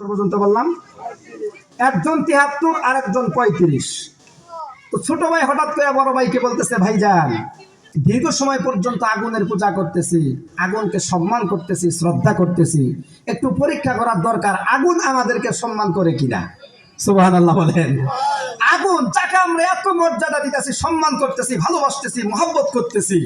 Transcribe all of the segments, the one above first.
পর্যন্ত বললাম, একজন ৭৩ আর একজন ৩৫। তো ছোট ভাই হঠাৎ করে বড় ভাইকে বলতেছে, ভাইজান দীর্ঘ সময় পর্যন্ত আগুনের পূজা করতেছি, আগুনকে সম্মান করতেছি, শ্রদ্ধা করতেছি, একটু পরীক্ষা করার দরকার আগুন আমাদেরকে সম্মান করে কিনা। সুবহানাল্লাহ বলেন। আগুন যাকে আমরা এত মর্যাদা দিতেছি, সম্মান করতেছি, ভালোবাসতেছি, মহব্বত করতেছি,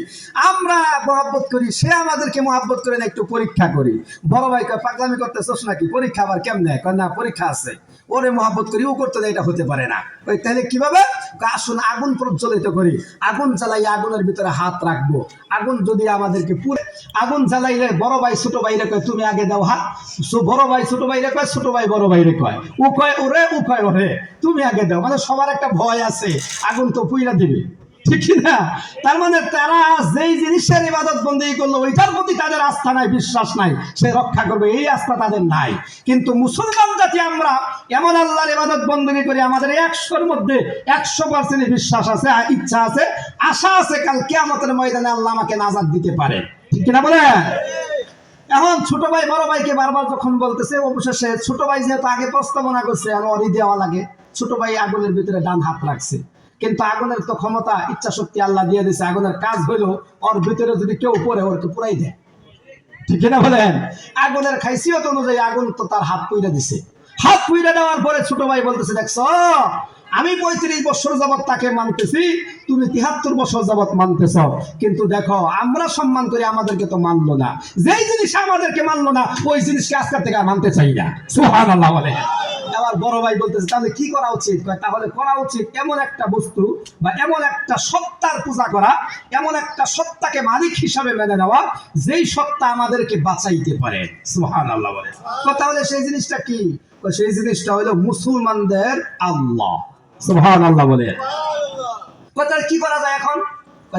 আমরা মহব্বত করি, সে আমাদেরকে মহব্বত করে না, একটু পরীক্ষা করি। বড় ভাই কয়, পাগলামি করতেছস নাকি? পরীক্ষা আবার কেমনে? কয় না, পরীক্ষা আছে। ওরে মহব্বত করি, ও করতে দেয়, এটা হতে পারে না। ওই তাহলে কিভাবে? আসুন আগুন প্রজ্বলিত করি, আগুন জ্বালাই আগুনের ভিতরে হাত রাখবো, আগুন যদি আমাদেরকে পুরে, আগুন জ্বালাইলে বড় ভাই ছোট ভাইরে কয় তুমি আগে দাও হাত, বড় ভাই ছোট ভাইরে কয়, ছোট ভাই বড় ভাইরে কয়, ও কয় ওরে, ও কয় ওরে, তুমি আগে দাও। মানে সবার একটা ভয় আছে, আগুন তো পুইরা দিবে, ঠিক না? তার মানে তারা যেই জিনিসের ইবাদত বন্দেগী করলো ওইটার প্রতি তাদের আস্থা নাই, বিশ্বাস নাই, সে রক্ষা করবে এই আস্থা তাদের নাই। কিন্তু মুসলমান জাতি আমরা এমন আল্লাহর ইবাদত বন্দেগী করি, আমাদের ১০০-এর মধ্যে ১০০% বিশ্বাস আছে, ইচ্ছা আছে, আশা আছে, কাল কিয়ামতের ময়দানে আল্লাহ আমাকে নাজাত দিতে পারে, ঠিক কিনা বলে? এখন ছোট ভাই বড় ভাইকে বারবার যখন বলতেছে, অবশেষে ছোট ভাই যেহেতু আগে প্রস্তাবনা করছে ওরই দেওয়া লাগে, ছোট ভাই আগুনের ভিতরে ডান হাত রাখছে। কিন্তু আগুনের তো ক্ষমতা, ইচ্ছা শক্তি আল্লাহ দিয়ে দিয়েছে, আগুনের কাজ হইলো ওর ভিতরে যদি কেউ পড়ে ওরকে পুরাই দেয়, ঠিক না বলেন? আগুনের খাইসিয়ত অনুযায়ী আগুন তো তার হাত পুইরা দিছে। হাত পুইরা দেওয়ার পরে ছোট ভাই বলতেছে, দেখছো আমি ৩৫ বছর যাবৎ তাকে মানতেছি, তুমি ৭৩ বছর যাবৎ মানতেছ, কিন্তু দেখো আমরা সম্মান করি, আমাদেরকে তো মানলো না। যেই জিনিস আমাদেরকে মানলো না ওই জিনিসকে আজকের থেকে মানতে চাই না। সুবহানাল্লাহ বলে। আবার বড় ভাই বলতেছে, তাহলে কি করা উচিত? তাহলে করা উচিত এমন একটা বস্তু বা এমন একটা সত্তার পূজা করা, এমন একটা সত্তাকে মালিক হিসাবে মেনে নেওয়া যেই সত্তা আমাদেরকে বাঁচাইতে পারে। সুবহানাল্লাহ বলে। তাহলে সেই জিনিসটা কি? সেই জিনিসটা হলো মুসলমানদের আল্লাহ। সুবহানাল্লাহ বলে। তাহলে কি করা যায় এখন?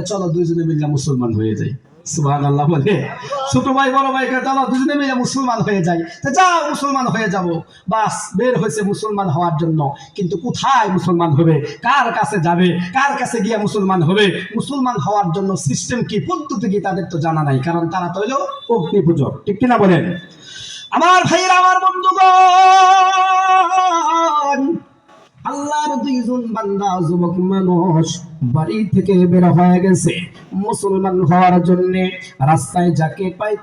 চলো দুইজনে মিলে মুসলমান হয়ে যাই। সুবহানাল্লাহ বলে। ছোট ভাই বড় ভাই চলো দুজনে মিলে মুসলমান হয়ে যাই। যাও মুসলমান হয়ে যাব। বাস বের হয়েছে মুসলমান হওয়ার জন্য, কিন্তু কোথায় মুসলমান হবে, কার কাছে যাবে, কার কাছে গিয়ে মুসলমান হবে? মুসলমান হওয়ার জন্য সিস্টেম কি, পদ্ধতি কি তাদের তো জানা নাই, কারণ তারা তো হইলো অগ্নি পূজক, ঠিক কিনা বলেন? আমার ভাইরা, আমার বন্ধুগণ, আল্লাহর দুইজন বান্দা যুবক মানুষ বাড়ি থেকে বের হয়ে গেছে মুসলমান হওয়ার জন্য। রাস্তায় যাকে পায়